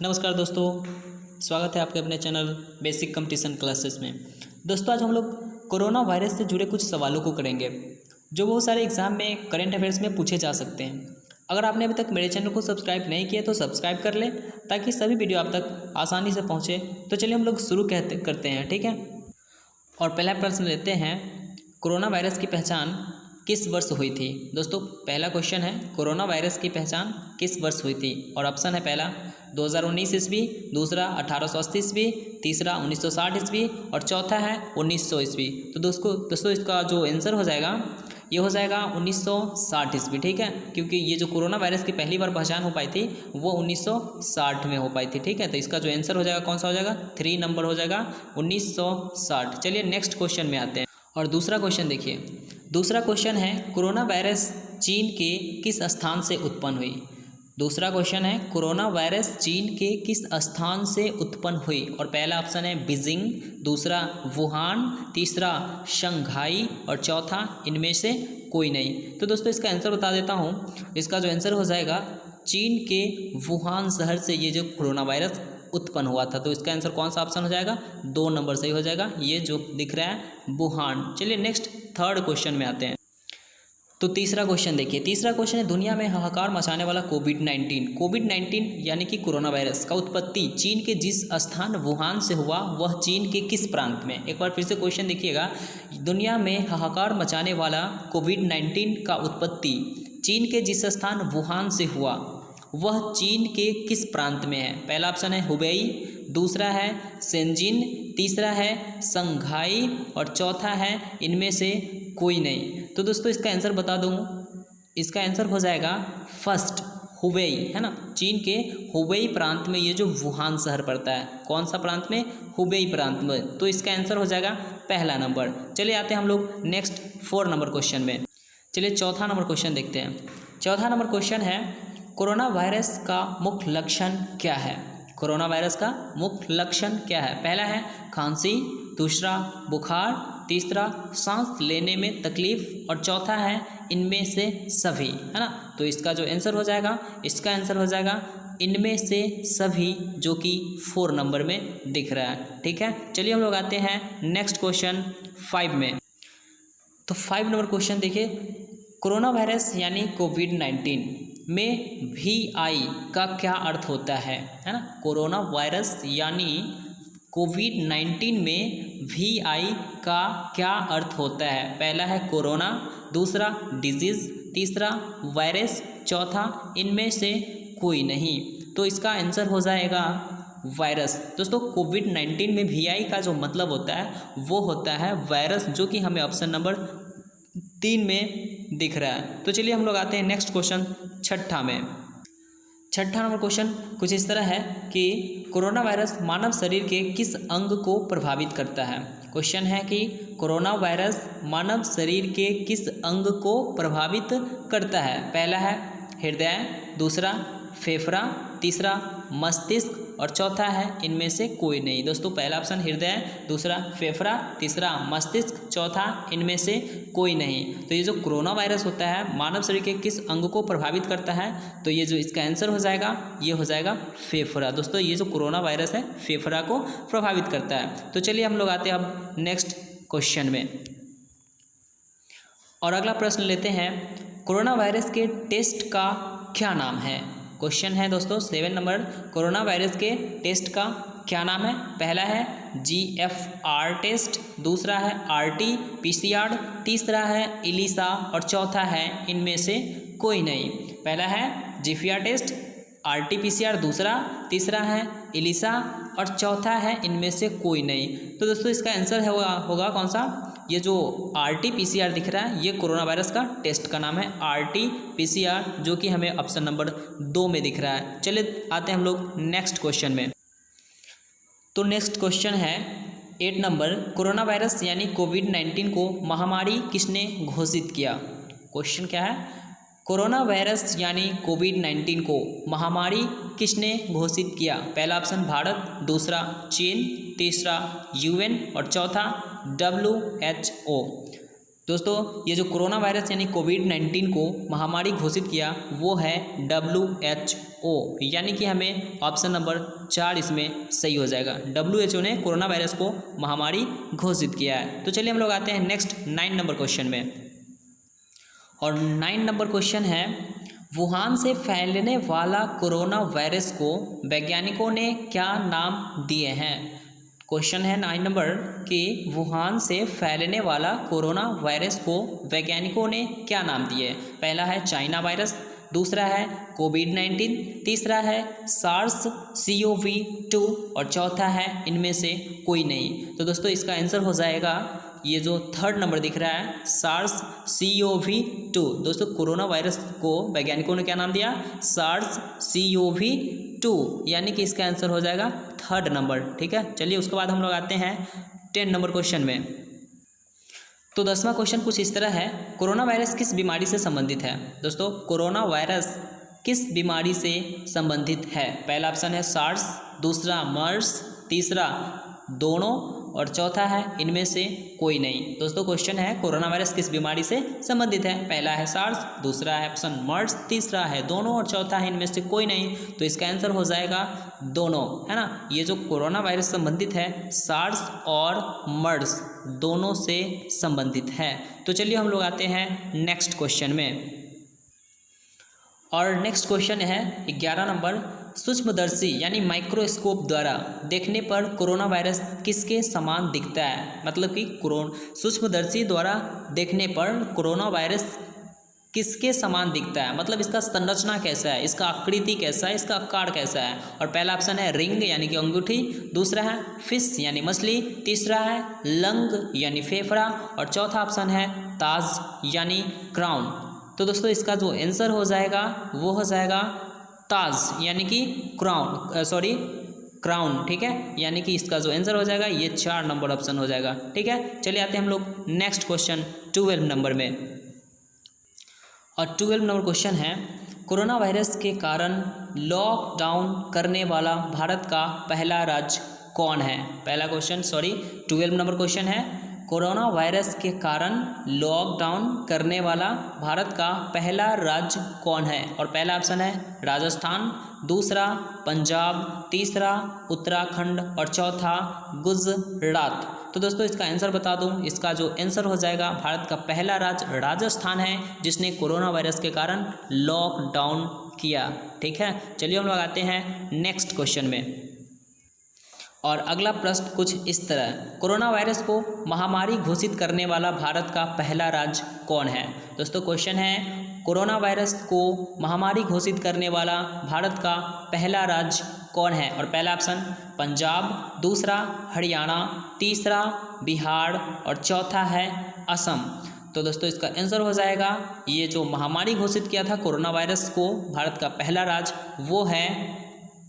नमस्कार दोस्तों, स्वागत है आपके अपने चैनल बेसिक कंपटीशन क्लासेस में। दोस्तों आज हम लोग कोरोना वायरस से जुड़े कुछ सवालों को करेंगे जो बहुत सारे एग्जाम में करंट अफेयर्स में पूछे जा सकते हैं। अगर आपने अभी तक मेरे चैनल को सब्सक्राइब नहीं किया तो सब्सक्राइब कर लें ताकि सभी वीडियो आप तक आसानी से पहुँचे। तो चलिए हम लोग शुरू करते हैं, ठीक है। और पहला प्रश्न लेते हैं, कोरोना वायरस की पहचान किस वर्ष हुई थी। दोस्तों पहला क्वेश्चन है, कोरोना वायरस की पहचान किस वर्ष हुई थी। और ऑप्शन है पहला 2019 ईस्वी, दूसरा 1880 ईस्वी, तीसरा 1960 ईस्वी और चौथा है 1900 ईस्वी। तो दोस्तों इसका जो आंसर हो जाएगा ये हो जाएगा 1960 ईस्वी, ठीक है। क्योंकि ये जो कोरोना वायरस की पहली बार पहचान हो पाई थी वो 1960 में हो पाई थी, ठीक है। तो इसका जो आंसर हो जाएगा कौन सा हो जाएगा, 3 नंबर हो जाएगा 1960। चलिए नेक्स्ट क्वेश्चन में आते हैं। और दूसरा क्वेश्चन देखिए, दूसरा क्वेश्चन है कोरोना वायरस चीन के किस स्थान से उत्पन्न हुई। दूसरा क्वेश्चन है कोरोना वायरस चीन के किस स्थान से उत्पन्न हुई। और पहला ऑप्शन है बीजिंग, दूसरा वुहान, तीसरा शंघाई और चौथा इनमें से कोई नहीं। तो दोस्तों इसका आंसर बता देता हूँ। इसका जो आंसर हो जाएगा चीन के वुहान शहर से ये जो कोरोना वायरस उत्पन्न हुआ था। तो इसका आंसर कौन सा ऑप्शन हो जाएगा, 2 नंबर सही हो जाएगा, ये जो दिख रहा है वुहान। चलिए नेक्स्ट थर्ड क्वेश्चन में आते हैं। तो तीसरा क्वेश्चन देखिए, तीसरा क्वेश्चन है दुनिया में हाहाकार मचाने वाला कोविड-19 यानी कि कोरोना वायरस का उत्पत्ति चीन के जिस स्थान वुहान से हुआ वह चीन के किस प्रांत में। एक बार फिर से क्वेश्चन देखिएगा, दुनिया में हाहाकार मचाने वाला कोविड-19 का उत्पत्ति चीन के जिस स्थान वुहान से हुआ वह चीन के किस प्रांत में है। पहला ऑप्शन है हुबेई, दूसरा है शेंजिन, तीसरा है शंघाई और चौथा है इनमें से कोई नहीं। तो दोस्तों इसका आंसर बता दूँ, इसका आंसर हो जाएगा फर्स्ट हुबेई, है ना। चीन के हुबेई प्रांत में ये जो वुहान शहर पड़ता है, कौन सा प्रांत में, हुबेई प्रांत में। तो इसका आंसर हो जाएगा पहला नंबर। चलिए आते हैं हम लोग नेक्स्ट 4 नंबर क्वेश्चन में। चलिए चौथा नंबर क्वेश्चन देखते हैं। चौथा नंबर क्वेश्चन है कोरोना वायरस का मुख्य लक्षण क्या है। कोरोना वायरस का मुख्य लक्षण क्या है। पहला है खांसी, दूसरा बुखार, तीसरा सांस लेने में तकलीफ और चौथा है इनमें से सभी, है ना। तो इसका जो आंसर हो जाएगा, इसका आंसर हो जाएगा इनमें से सभी, जो कि 4 नंबर में दिख रहा है, ठीक है। चलिए हम लोग आते हैं नेक्स्ट क्वेश्चन 5 में। तो 5 नंबर क्वेश्चन देखिए, कोरोना वायरस यानी कोविड-19 में VI का क्या अर्थ होता है ना। कोरोना वायरस यानी कोविड-19 में VI का क्या अर्थ होता है। पहला है कोरोना, दूसरा डिजीज़, तीसरा वायरस, चौथा इनमें से कोई नहीं। तो इसका आंसर हो जाएगा वायरस। दोस्तों कोविड-19 में VI का जो मतलब होता है वो होता है वायरस, जो कि हमें ऑप्शन नंबर 3 में दिख रहा है। तो चलिए हम लोग आते हैं नेक्स्ट क्वेश्चन छठा में। छठा नंबर क्वेश्चन कुछ इस तरह है कि कोरोना वायरस मानव शरीर के किस अंग को प्रभावित करता है। क्वेश्चन है कि कोरोना वायरस मानव शरीर के किस अंग को प्रभावित करता है। पहला है हृदय, दूसरा फेफड़ा, तीसरा मस्तिष्क और चौथा है इनमें से कोई नहीं। दोस्तों पहला ऑप्शन हृदय, दूसरा फेफड़ा, तीसरा मस्तिष्क, चौथा इनमें से कोई नहीं। तो ये जो कोरोना वायरस होता है मानव शरीर के किस अंग को प्रभावित करता है, तो ये जो इसका आंसर हो जाएगा ये हो जाएगा फेफड़ा। दोस्तों ये जो कोरोना वायरस है फेफड़ा को प्रभावित करता है। तो चलिए हम लोग आते हैं अब नेक्स्ट क्वेश्चन में। और अगला प्रश्न लेते हैं, कोरोना वायरस के टेस्ट का क्या नाम है। क्वेश्चन है दोस्तों 7 नंबर, कोरोना वायरस के टेस्ट का क्या नाम है। पहला है GFR टेस्ट, दूसरा है RT-PCR, तीसरा है इलिसा और चौथा है इनमें से कोई नहीं। पहला है GFR टेस्ट, RT-PCR दूसरा, तीसरा है इलिसा और चौथा है इनमें से कोई नहीं। तो दोस्तों इसका आंसर होगा कौन सा, ये जो RT-PCR दिख रहा है ये कोरोना वायरस का टेस्ट का नाम है RT-PCR, जो कि हमें ऑप्शन नंबर 2 में दिख रहा है। चलिए आते हैं हम लोग नेक्स्ट क्वेश्चन में। तो नेक्स्ट क्वेश्चन है 8 नंबर, कोरोना वायरस यानी कोविड-19 को महामारी किसने घोषित किया। क्वेश्चन क्या है, कोरोना वायरस यानी कोविड-19 को महामारी किसने घोषित किया। पहला ऑप्शन भारत, दूसरा चीन, तीसरा UN और चौथा WHO। दोस्तों ये जो कोरोना वायरस यानी कोविड-19 को महामारी घोषित किया वो है WHO, यानी कि हमें ऑप्शन नंबर 4 इसमें सही हो जाएगा। WHO ने कोरोना वायरस को महामारी घोषित किया है। तो चलिए हम लोग आते हैं नेक्स्ट 9 नंबर क्वेश्चन में। और 9 नंबर क्वेश्चन है, वुहान से फैलने वाला कोरोना वायरस को वैज्ञानिकों ने क्या नाम दिए हैं। क्वेश्चन है 9 नंबर कि वुहान से फैलने वाला कोरोना वायरस को वैज्ञानिकों ने क्या नाम दिए। पहला है चाइना वायरस, दूसरा है कोविड-19, तीसरा है सार्स CoV-2 और चौथा है इनमें से कोई नहीं। तो दोस्तों इसका आंसर हो जाएगा ये जो 3rd नंबर दिख रहा है सार्स CoV-2। दोस्तों कोरोना वायरस को वैज्ञानिकों ने क्या नाम दिया, सार्स CoV-2, यानी कि इसका आंसर हो जाएगा 3rd नंबर। ठीक है, चलिए उसके बाद हम लोग आते हैं 10 नंबर क्वेश्चन में। तो 10वां क्वेश्चन कुछ इस तरह है, कोरोना वायरस किस बीमारी से संबंधित है। दोस्तों कोरोना वायरस किस बीमारी से संबंधित है। पहला ऑप्शन है सार्स, दूसरा मर्स, तीसरा दोनों और चौथा है इनमें से कोई नहीं। दोस्तों क्वेश्चन है कोरोना वायरस किस बीमारी से संबंधित है। पहला है सार्स, दूसरा है ऑप्शन मर्स, तीसरा है दोनों और चौथा है इनमें से कोई नहीं। तो इसका आंसर हो जाएगा दोनों, है ना। ये जो कोरोना वायरस संबंधित है सार्स और मर्स दोनों से संबंधित है। तो चलिए हम लोग आते हैं नेक्स्ट क्वेश्चन में। और नेक्स्ट क्वेश्चन है 11 नंबर, सूक्ष्मदर्शी यानी माइक्रोस्कोप द्वारा देखने पर कोरोना वायरस किसके समान दिखता है। मतलब कि सूक्ष्मदर्शी द्वारा देखने पर कोरोना वायरस किसके समान दिखता है, मतलब इसका संरचना कैसा है, इसका आकृति कैसा है, इसका आकार कैसा है। और पहला ऑप्शन है रिंग यानी कि अंगूठी, दूसरा है फिश यानी मछली, तीसरा है लंग यानी फेफड़ा और चौथा ऑप्शन है ताज यानी क्राउन। तो दोस्तों इसका जो आंसर हो जाएगा वो हो जाएगा ताज यानी कि क्राउन। ठीक है, यानी कि इसका जो आंसर हो जाएगा ये 4 नंबर ऑप्शन हो जाएगा। ठीक है, चलिए आते हैं हम लोग नेक्स्ट क्वेश्चन 12 नंबर में। और 12 नंबर क्वेश्चन है, कोरोना वायरस के कारण लॉकडाउन करने वाला भारत का पहला राज्य कौन है। पहला क्वेश्चन 12 नंबर क्वेश्चन है, कोरोना वायरस के कारण लॉकडाउन करने वाला भारत का पहला राज्य कौन है। और पहला ऑप्शन है राजस्थान, दूसरा पंजाब, तीसरा उत्तराखंड और चौथा गुजरात। तो दोस्तों इसका आंसर बता दूं, इसका जो आंसर हो जाएगा भारत का पहला राज्य राजस्थान है जिसने कोरोना वायरस के कारण लॉकडाउन किया। ठीक है, चलिए हम लोग आते हैं नेक्स्ट क्वेश्चन में। और अगला प्रश्न कुछ इस तरह, कोरोना वायरस को महामारी घोषित करने वाला भारत का पहला राज्य कौन है। दोस्तों क्वेश्चन है कोरोना वायरस को महामारी घोषित करने वाला भारत का पहला राज्य कौन है। और पहला ऑप्शन पंजाब, दूसरा हरियाणा, तीसरा बिहार और चौथा है असम। तो दोस्तों इसका आंसर हो जाएगा ये जो महामारी घोषित किया था कोरोना वायरस को भारत का पहला राज्य वो है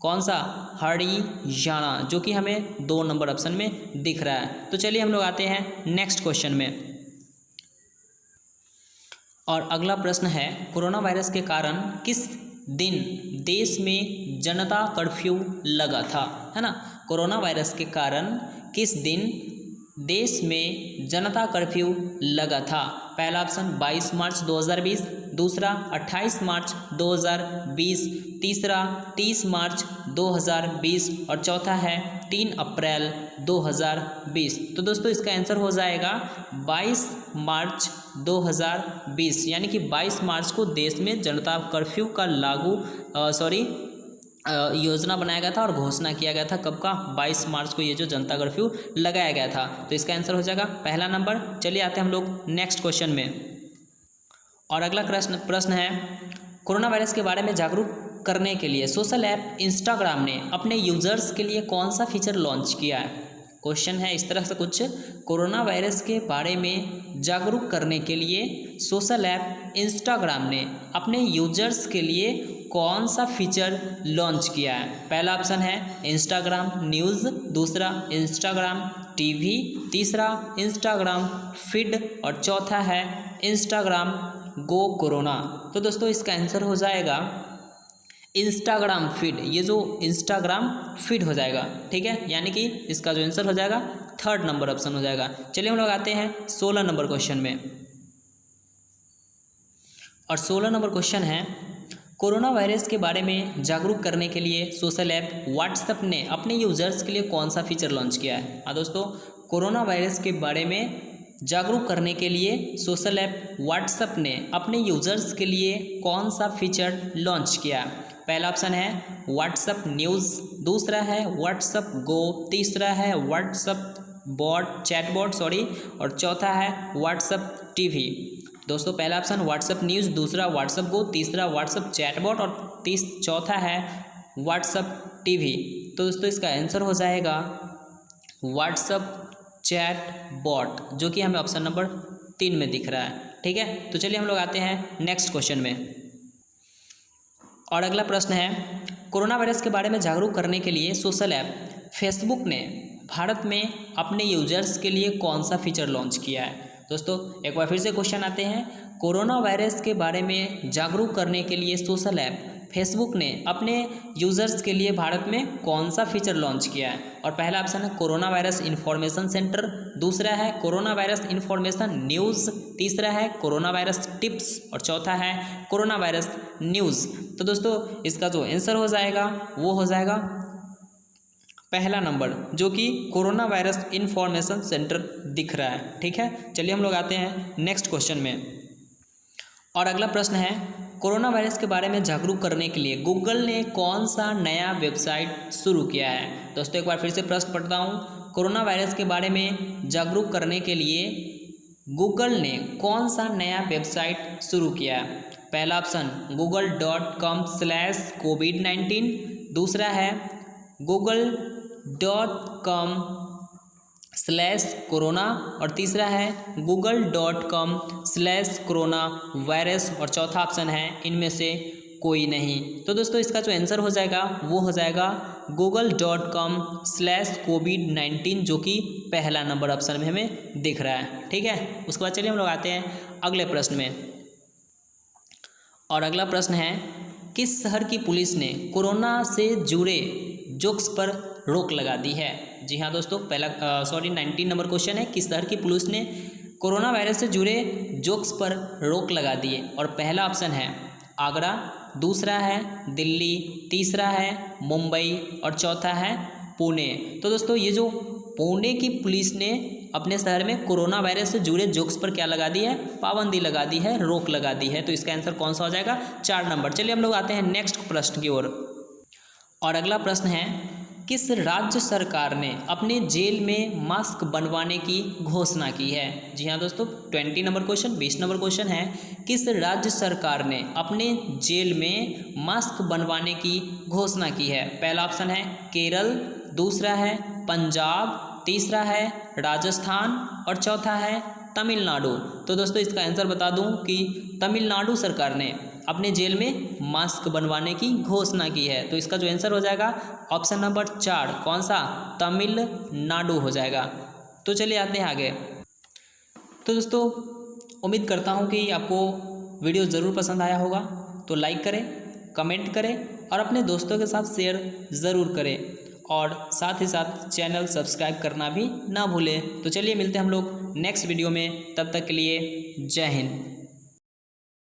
कौन सा, हरियाणा, जो कि हमें 2 नंबर ऑप्शन में दिख रहा है। तो चलिए हम लोग आते हैं नेक्स्ट क्वेश्चन में। और अगला प्रश्न है, कोरोना वायरस के कारण किस दिन देश में जनता कर्फ्यू लगा था, है ना। कोरोना वायरस के कारण किस दिन देश में जनता कर्फ्यू लगा था। पहला ऑप्शन 22 मार्च 2020, दूसरा 28 मार्च 2020, तीसरा 30 मार्च 2020 और चौथा है 3 अप्रैल 2020। तो दोस्तों इसका आंसर हो जाएगा 22 मार्च 2020, यानी कि 22 मार्च को देश में जनता कर्फ्यू का योजना बनाया गया था और घोषणा किया गया था। कब का, 22 मार्च को ये जो जनता कर्फ्यू लगाया गया था। तो इसका आंसर हो जाएगा पहला नंबर। चलिए आते हैं हम लोग नेक्स्ट क्वेश्चन में। और अगला प्रश्न है, कोरोना वायरस के बारे में जागरूक करने के लिए सोशल ऐप इंस्टाग्राम ने अपने यूजर्स के लिए कौन सा फीचर लॉन्च किया है। क्वेश्चन है इस तरह से कुछ, कोरोना वायरस के बारे में जागरूक करने के लिए सोशल ऐप इंस्टाग्राम ने अपने यूजर्स के लिए कौन सा फीचर लॉन्च किया है। पहला ऑप्शन है इंस्टाग्राम न्यूज़, दूसरा इंस्टाग्राम टीवी, तीसरा इंस्टाग्राम फीड और चौथा है इंस्टाग्राम गो कोरोना। तो दोस्तों इसका आंसर हो जाएगा इंस्टाग्राम फीड, ये जो इंस्टाग्राम फीड हो जाएगा। ठीक है, यानी कि इसका जो आंसर हो जाएगा थर्ड नंबर ऑप्शन हो जाएगा। चलिए हम लोग आते हैं 16 नंबर क्वेश्चन में। और 16 नंबर क्वेश्चन है, कोरोना वायरस के बारे में जागरूक करने के लिए सोशल ऐप व्हाट्सएप ने अपने यूजर्स के लिए कौन सा फीचर लॉन्च किया है। हाँ दोस्तों, कोरोना वायरस के बारे में जागरूक करने के लिए सोशल ऐप व्हाट्सएप ने अपने यूजर्स के लिए कौन सा फीचर लॉन्च किया। पहला ऑप्शन है व्हाट्सएप न्यूज़, दूसरा है व्हाट्सएप गो, तीसरा है व्हाट्सएप चैटबॉट और चौथा है व्हाट्सएप टीवी। दोस्तों पहला ऑप्शन व्हाट्सएप न्यूज़, दूसरा व्हाट्सएप गो, तीसरा व्हाट्सएप चैटबॉट और चौथा है व्हाट्सएप टीवी। तो दोस्तों इसका आंसर हो जाएगा व्हाट्सएप चैटबॉट, जो कि हमें ऑप्शन नंबर 3 में दिख रहा है। ठीक है, तो चलिए हम लोग आते हैं नेक्स्ट क्वेश्चन में। और अगला प्रश्न है, कोरोना वायरस के बारे में जागरूक करने के लिए सोशल ऐप फेसबुक ने भारत में अपने यूजर्स के लिए कौन सा फीचर लॉन्च किया है। दोस्तों एक बार फिर से क्वेश्चन आते हैं, कोरोना वायरस के बारे में जागरूक करने के लिए सोशल ऐप फेसबुक ने अपने यूज़र्स के लिए भारत में कौन सा फीचर लॉन्च किया है। और पहला ऑप्शन है कोरोना वायरस इन्फॉर्मेशन सेंटर, दूसरा है कोरोना वायरस इन्फॉर्मेशन न्यूज़, तीसरा है कोरोना वायरस टिप्स और चौथा है कोरोना वायरस न्यूज़। तो दोस्तों इसका जो आंसर हो जाएगा वो हो जाएगा पहला नंबर, जो कि कोरोना वायरस इन्फॉर्मेशन सेंटर दिख रहा है। ठीक है, चलिए हम लोग आते हैं नेक्स्ट क्वेश्चन में। और अगला प्रश्न है, कोरोना वायरस के बारे में जागरूक करने के लिए गूगल ने कौन सा नया वेबसाइट शुरू किया है। दोस्तों एक बार फिर से प्रश्न पढ़ता हूँ, कोरोना वायरस के बारे में जागरूक करने के लिए गूगल ने कौन सा नया वेबसाइट शुरू किया है। पहला ऑप्शन google.com/covid19, दूसरा है google.com/corona और तीसरा है google.com/coronavirus और चौथा ऑप्शन है इनमें से कोई नहीं। तो दोस्तों इसका जो आंसर हो जाएगा वो हो जाएगा google.com/covid19, जो कि पहला नंबर ऑप्शन में हमें दिख रहा है। ठीक है, उसके बाद चलिए हम लोग आते हैं अगले प्रश्न में। और अगला प्रश्न है, किस शहर की पुलिस ने कोरोना से जुड़े जोक्स पर रोक लगा दी है। जी हाँ दोस्तों, 19 नंबर क्वेश्चन है, किस शहर की पुलिस ने कोरोना वायरस से जुड़े जोक्स पर रोक लगा दी है। और पहला ऑप्शन है आगरा, दूसरा है दिल्ली, तीसरा है मुंबई और चौथा है पुणे। तो दोस्तों ये जो पुणे की पुलिस ने अपने शहर में कोरोना वायरस से जुड़े जोक्स पर क्या लगा दी है, पाबंदी लगा दी है, रोक लगा दी है। तो इसका आंसर कौन सा हो जाएगा, 4 नंबर। चलिए हम लोग आते हैं नेक्स्ट प्रश्न की ओर। और अगला प्रश्न है, किस राज्य सरकार ने अपने जेल में मास्क बनवाने की घोषणा की है। जी हाँ दोस्तों, 20 नंबर क्वेश्चन, 20 नंबर क्वेश्चन है, किस राज्य सरकार ने अपने जेल में मास्क बनवाने की घोषणा की है। पहला ऑप्शन है केरल, दूसरा है पंजाब, तीसरा है राजस्थान और चौथा है तमिलनाडु। तो दोस्तों इसका आंसर बता दूं कि तमिलनाडु सरकार ने अपने जेल में मास्क बनवाने की घोषणा की है। तो इसका जो आंसर हो जाएगा ऑप्शन नंबर 4, कौन सा, तमिलनाडु हो जाएगा। तो चलिए आते हैं आगे। तो दोस्तों उम्मीद करता हूं कि आपको वीडियो ज़रूर पसंद आया होगा। तो लाइक करें, कमेंट करें और अपने दोस्तों के साथ शेयर ज़रूर करें और साथ ही साथ चैनल सब्सक्राइब करना भी ना भूलें। तो चलिए मिलते हैं हम लोग नेक्स्ट वीडियो में, तब तक के लिए जय हिंद।